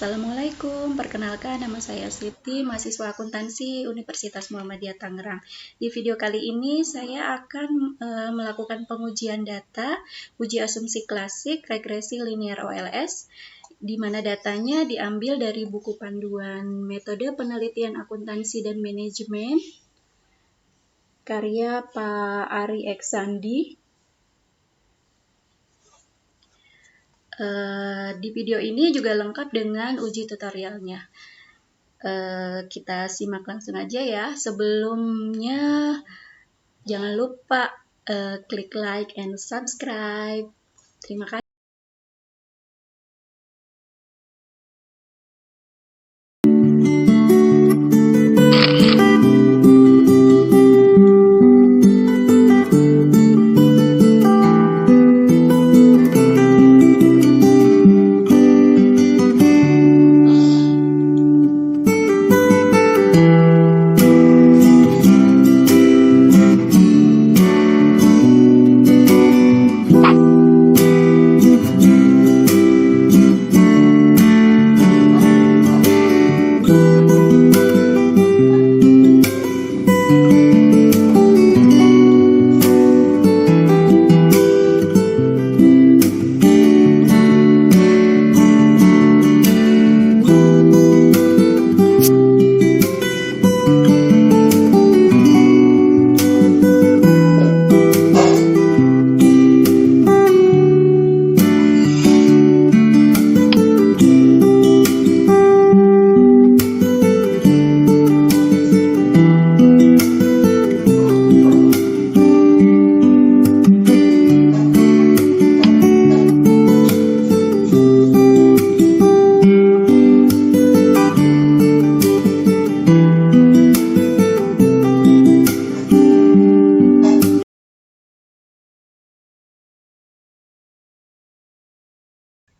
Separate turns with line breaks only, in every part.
Assalamualaikum, perkenalkan nama saya Siti, mahasiswa akuntansi Universitas Muhammadiyah Tangerang. Di video kali ini saya akan melakukan pengujian data, uji asumsi klasik, regresi linear OLS, di mana datanya diambil dari buku panduan metode penelitian akuntansi dan manajemen, karya Pak Ari Eksandi. Di video ini juga lengkap dengan uji tutorialnya. Kita simak langsung aja ya. Sebelumnya jangan lupa klik like and subscribe. Terima kasih.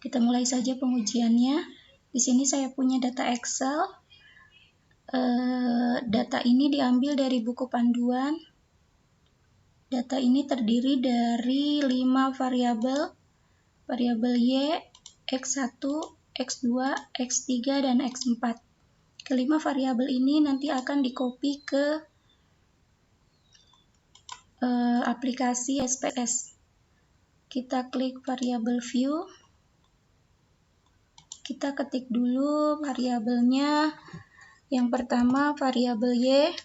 Kita mulai saja pengujiannya. Di sini saya punya data Excel. Data ini diambil dari buku panduan. Data ini terdiri dari 5 variabel, variabel Y, X1, X2, X3, dan X4. Kelima variabel ini nanti akan di-copy ke aplikasi SPSS. Kita klik variabel view. Kita ketik dulu variabelnya. Yang pertama variabel Y,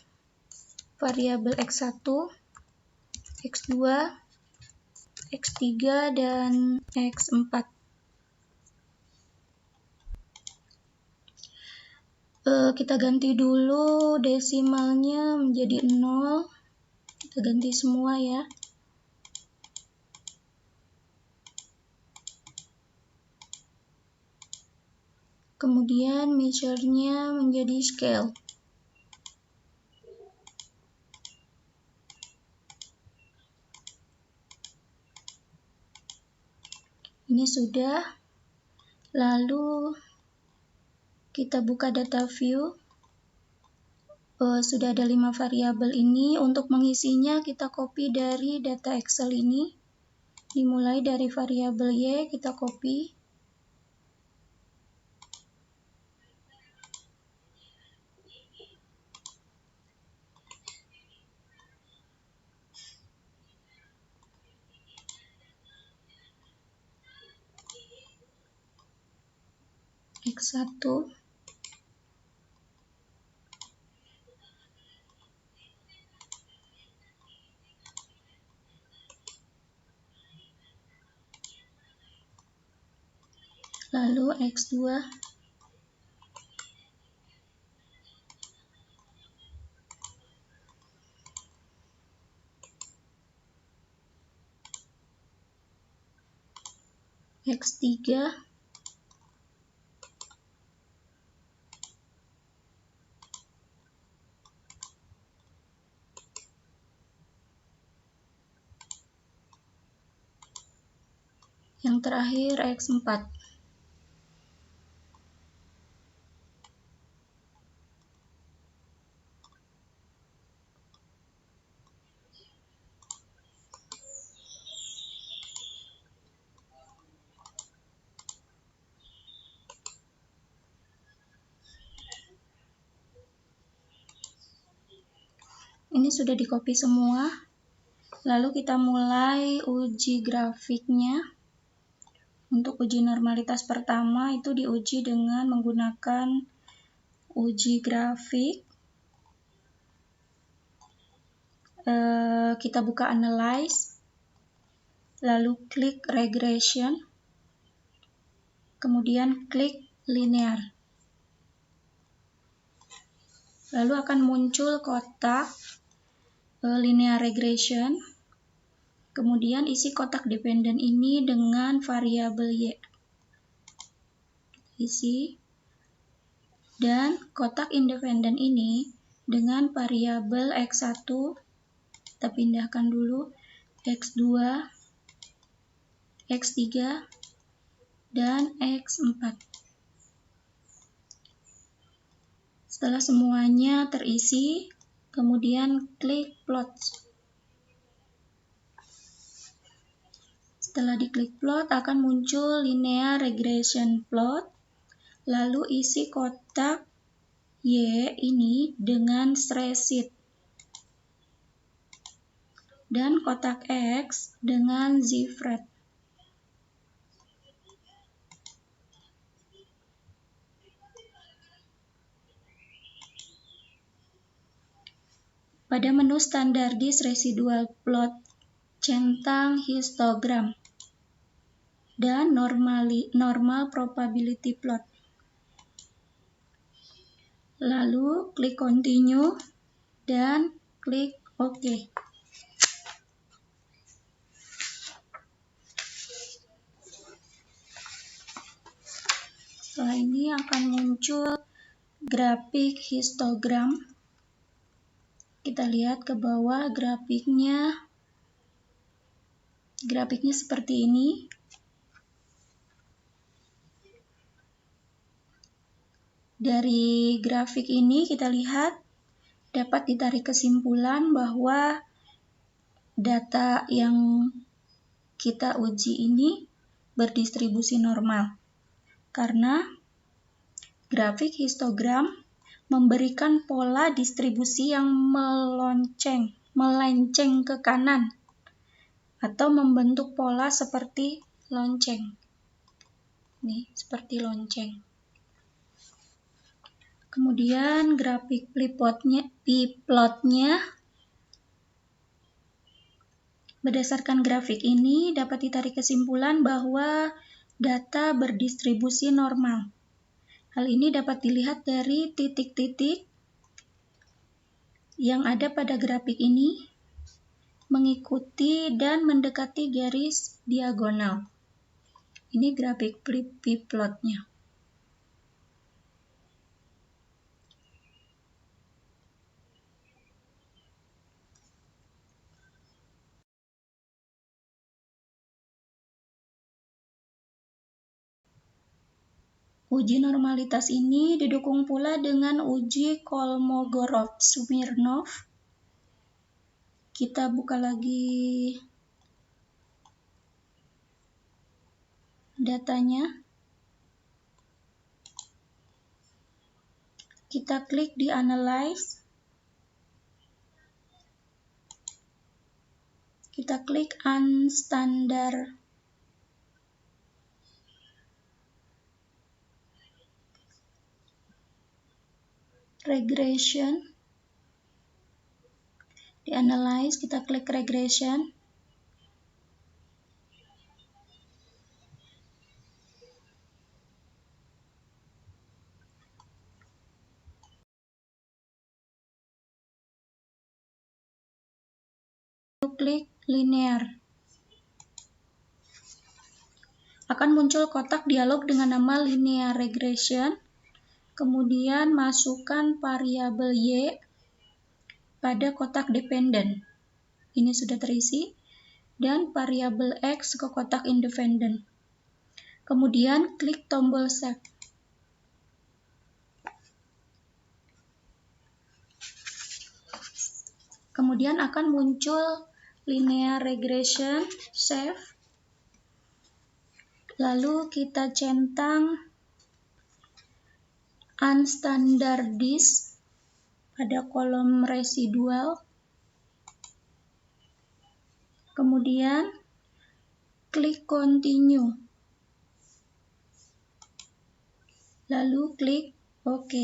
variabel X1, X2, X3, dan X4. Kita ganti dulu desimalnya menjadi 0. Kita ganti semua ya. Kemudian measure-nya menjadi scale. Ini sudah. Lalu kita buka data view. Sudah ada 5 variabel ini. Untuk mengisinya kita copy dari data Excel ini. Dimulai dari variabel Y, kita copy. X1, lalu X2, X3, yang terakhir X4. Ini sudah di copy semua. Lalu kita mulai uji grafiknya. Untuk uji normalitas pertama itu diuji dengan menggunakan uji grafik. Kita buka Analyze, lalu klik Regression, kemudian klik Linear. Lalu akan muncul kotak Linear Regression. Kemudian isi kotak dependen ini dengan variabel Y. Isi. Dan kotak independen ini dengan variabel X1. Kita pindahkan dulu. X2, X3, dan X4. Setelah semuanya terisi, kemudian klik Plot. Setelah diklik plot akan muncul linear regression plot, lalu isi kotak Y ini dengan Spreadsheet dan kotak X dengan ZFrame. Pada menu standardis residual plot, centang histogram dan normal probability plot. Lalu klik continue dan klik OK. Setelah ini akan muncul grafik histogram. Kita lihat ke bawah grafiknya seperti ini. Dari grafik ini kita lihat dapat ditarik kesimpulan bahwa data yang kita uji ini berdistribusi normal. Karena grafik histogram memberikan pola distribusi yang melenceng ke kanan atau membentuk pola seperti lonceng. Nih, seperti lonceng. Kemudian grafik plotnya, berdasarkan grafik ini dapat ditarik kesimpulan bahwa data berdistribusi normal. Hal ini dapat dilihat dari titik-titik yang ada pada grafik ini mengikuti dan mendekati garis diagonal. Ini grafik plotnya. Uji normalitas ini didukung pula dengan uji Kolmogorov-Smirnov. Kita buka lagi datanya. Kita klik di Analyze. Kita klik Unstandard Regression. Di Analyze kita klik Regression. Klik Linear. Akan muncul kotak dialog dengan nama Linear Regression. Kemudian masukkan variabel Y pada kotak dependen. Ini sudah terisi. Dan variabel X ke kotak independen. Kemudian klik tombol Save. Kemudian akan muncul Linear Regression Save. Lalu kita centang Unstandardized pada kolom residual. Kemudian klik continue. Lalu klik OK.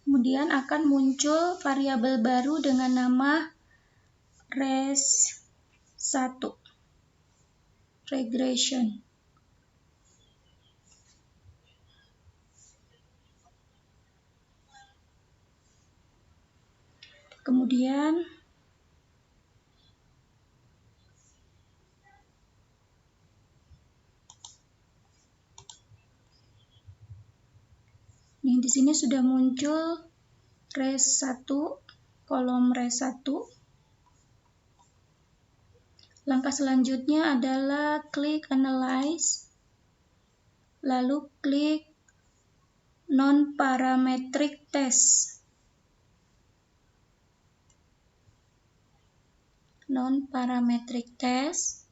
Kemudian akan muncul variabel baru dengan nama res1 regression. Kemudian di sini sudah muncul res1, kolom res1. Langkah selanjutnya adalah klik analyze, lalu klik non-parametric test. Non-parametric test,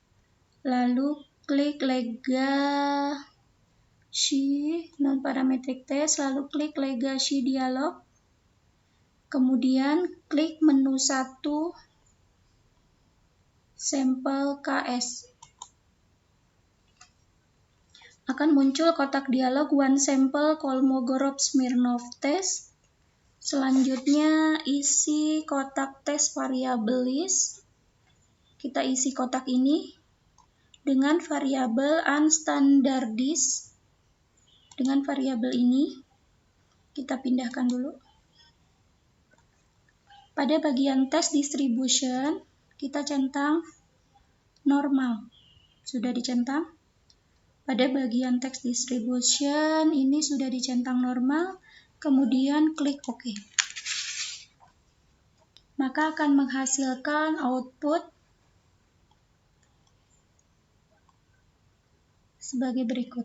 lalu klik legacy non-parametric test, lalu klik legacy dialog, kemudian klik menu 1 sampel KS. Akan muncul kotak dialog one sample Kolmogorov-Smirnov test. Selanjutnya isi kotak tes variabel list. Kita isi kotak ini dengan variabel unstandardized. Dengan variabel ini kita pindahkan dulu. Pada bagian test distribution kita centang normal. Sudah dicentang. Pada bagian text distribution ini sudah dicentang normal. Kemudian klik OK. Maka akan menghasilkan output sebagai berikut.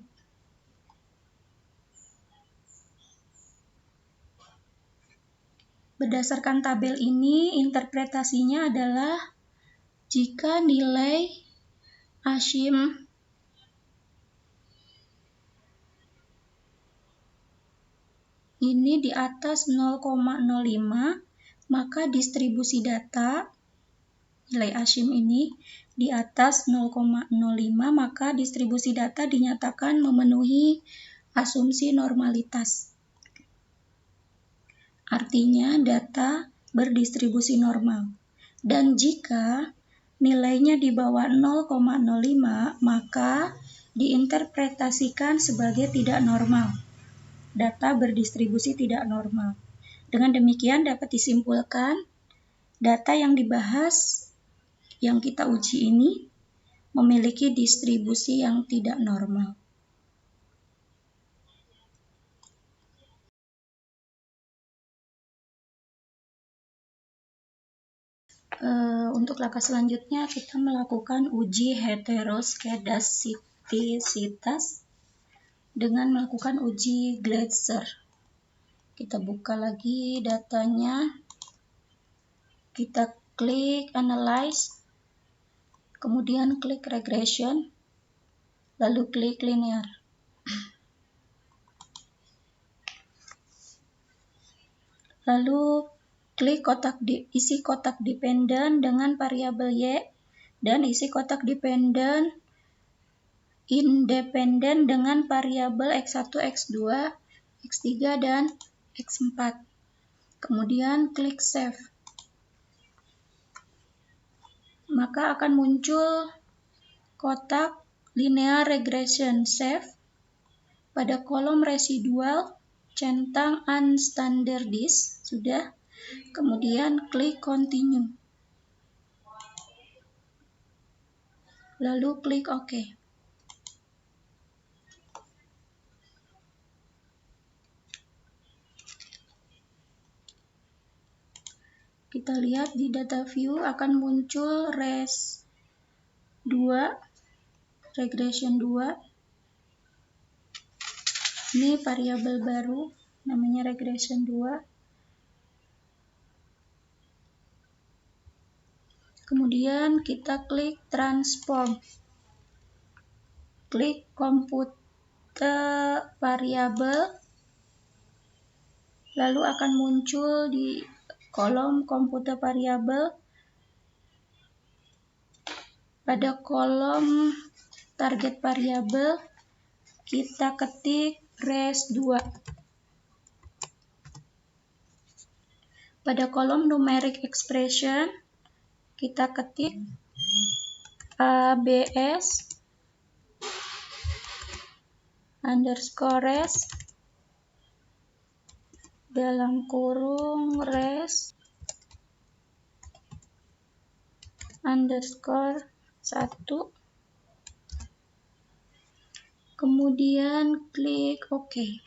Berdasarkan tabel ini, interpretasinya adalah jika nilai asymptotik ini di atas 0,05, maka distribusi data, nilai asymptotik ini di atas 0,05, maka distribusi data dinyatakan memenuhi asumsi normalitas. Artinya data berdistribusi normal. Dan jika nilainya di bawah 0,05, maka diinterpretasikan sebagai tidak normal. Data berdistribusi tidak normal. Dengan demikian dapat disimpulkan data yang dibahas, yang kita uji ini, memiliki distribusi yang tidak normal. Untuk langkah selanjutnya kita melakukan uji heteroskedastisitas dengan melakukan uji Gleiser. Kita buka lagi datanya, kita klik analyze, kemudian klik regression, lalu klik linear. Lalu klik isi kotak dependen dengan variabel Y dan isi kotak independen dengan variabel X1, X2, X3, dan X4. Kemudian klik save. Maka akan muncul kotak linear regression save. Pada kolom residual centang unstandardized, sudah. Kemudian klik continue. Lalu klik OK. Kita lihat di data view akan muncul res2, regression 2. Ini variabel baru, namanya regression 2. Kemudian kita klik transform. Klik compute variable. lalu akan muncul di kolom komputer variabel. Pada kolom target variabel kita ketik res2. Pada kolom numeric expression kita ketik abs underscore res dalam kurung res underscore 1, kemudian klik OK.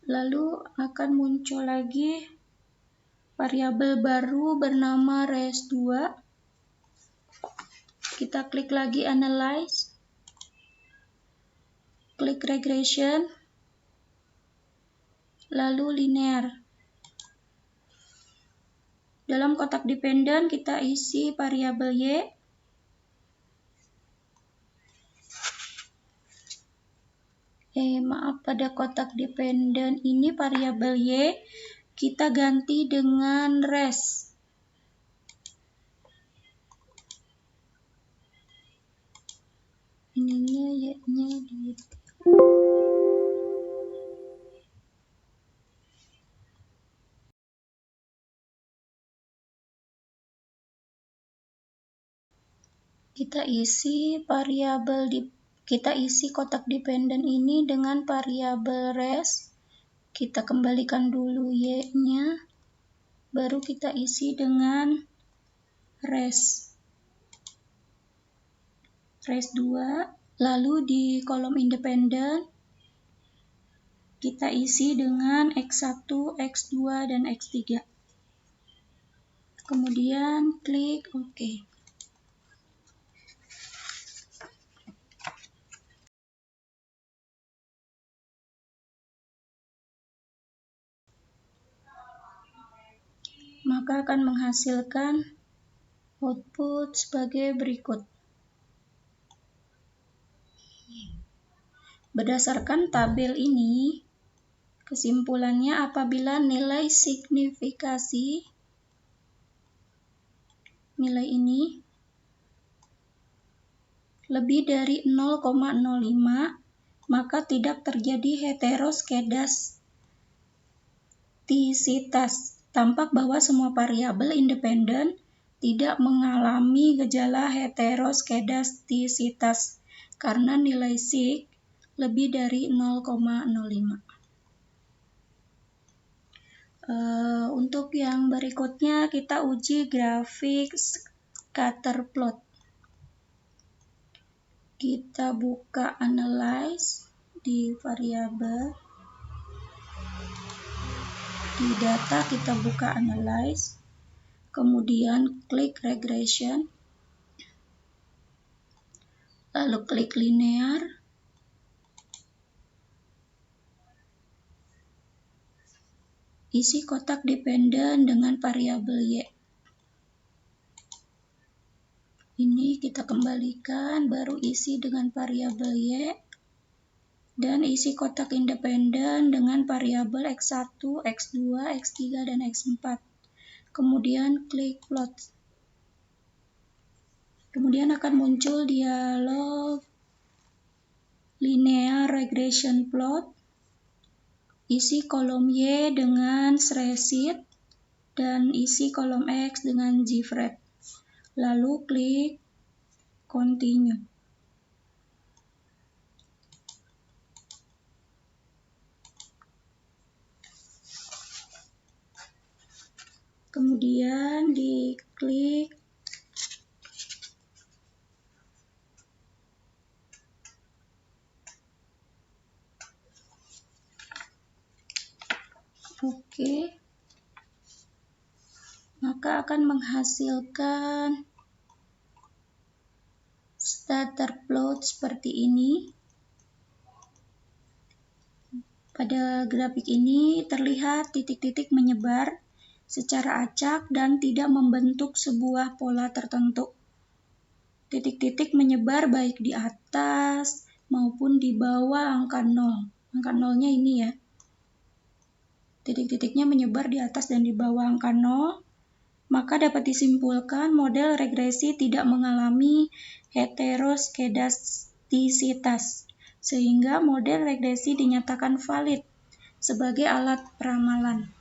Lalu akan muncul lagi variabel baru bernama res2. Kita klik lagi analyze, klik regression, lalu linear. Dalam kotak dependent kita isi variabel y. Pada kotak dependent ini variabel y kita ganti dengan res. Ininya y-nya di kita isi kotak dependent ini dengan variabel res. Kita kembalikan dulu y-nya, baru kita isi dengan res2. Lalu di kolom independent kita isi dengan x1, x2, dan x3. Kemudian klik OK. Maka akan menghasilkan output sebagai berikut. Berdasarkan tabel ini, kesimpulannya apabila nilai signifikasi nilai ini lebih dari 0,05, maka tidak terjadi heteroskedastisitas. Tampak bahwa semua variabel independen tidak mengalami gejala heteroskedastisitas karena nilai sig lebih dari 0,05. Untuk yang berikutnya kita uji grafik scatter plot. Kita buka analyze di variabel. Di data kita buka analyze, kemudian klik regression, lalu klik linear, isi kotak dependent dengan variabel y. Ini kita kembalikan, baru isi dengan variabel y, dan isi kotak independen dengan variabel x1, x2, x3, dan x4. Kemudian klik plot. Kemudian akan muncul dialog linear regression plot. Isi kolom Y dengan Srecit dan isi kolom X dengan Gfred. Lalu klik continue. Kemudian diklik OK. Maka akan menghasilkan scatter plot seperti ini. Pada grafik ini terlihat titik-titik menyebar secara acak dan tidak membentuk sebuah pola tertentu. titik-titik menyebar baik di atas maupun di bawah angka 0. Angka 0-nya ini ya. Titik-titiknya menyebar di atas dan di bawah angka 0, maka dapat disimpulkan model regresi tidak mengalami heteroskedastisitas, sehingga model regresi dinyatakan valid sebagai alat peramalan.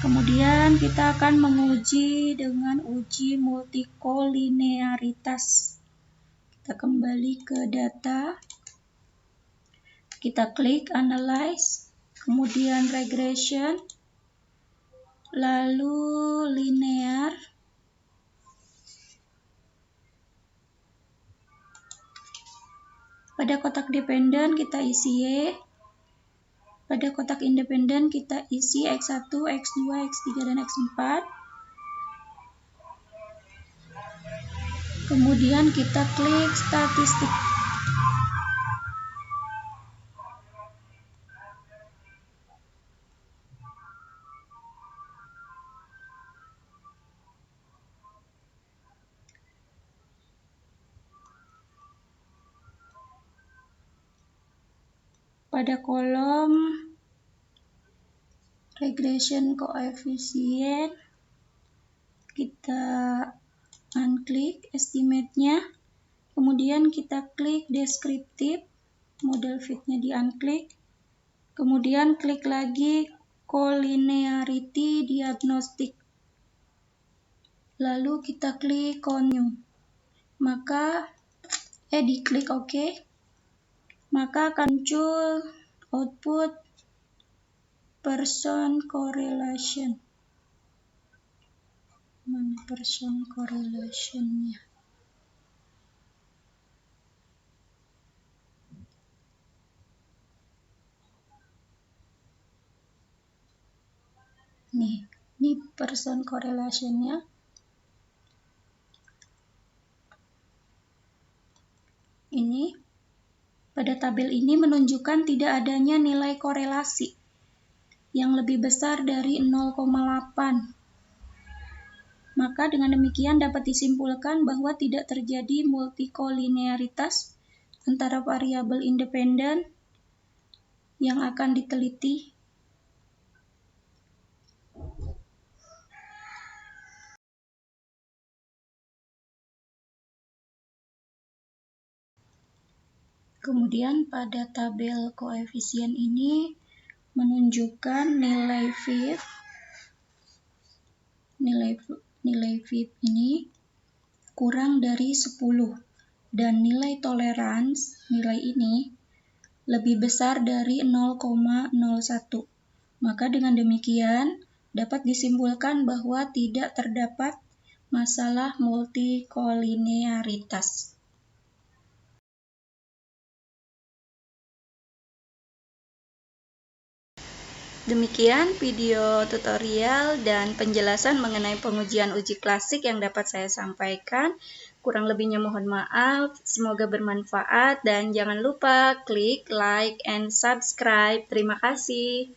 Kemudian kita akan menguji dengan uji multikolinearitas. Kita kembali ke data, kita klik analyze, kemudian regression, lalu linear, pada kotak dependen kita isi Y, pada kotak independen kita isi X1, X2, X3, dan X4. Kemudian kita klik statistik. Pada kolom regression coefficient kita unklik estimate-nya, kemudian kita klik deskriptif, model fit-nya di unklik, kemudian klik lagi collinearity diagnostic, lalu kita klik continue, maka diklik OK, maka akan muncul output Pearson correlation. Mana Pearson correlation-nya? Nih, ini Pearson correlation-nya. Ini pada tabel ini menunjukkan tidak adanya nilai korelasi yang lebih besar dari 0,8. Maka dengan demikian dapat disimpulkan bahwa tidak terjadi multikolinearitas antara variabel independen yang akan diteliti. Kemudian pada tabel koefisien ini menunjukkan nilai fit. Nilai fit ini kurang dari 10 dan nilai tolerans, nilai ini lebih besar dari 0,01. Maka dengan demikian dapat disimpulkan bahwa tidak terdapat masalah multikolinearitas. Demikian video tutorial dan penjelasan mengenai pengujian uji klasik yang dapat saya sampaikan. Kurang lebihnya mohon maaf, semoga bermanfaat dan jangan lupa klik like and subscribe. Terima kasih.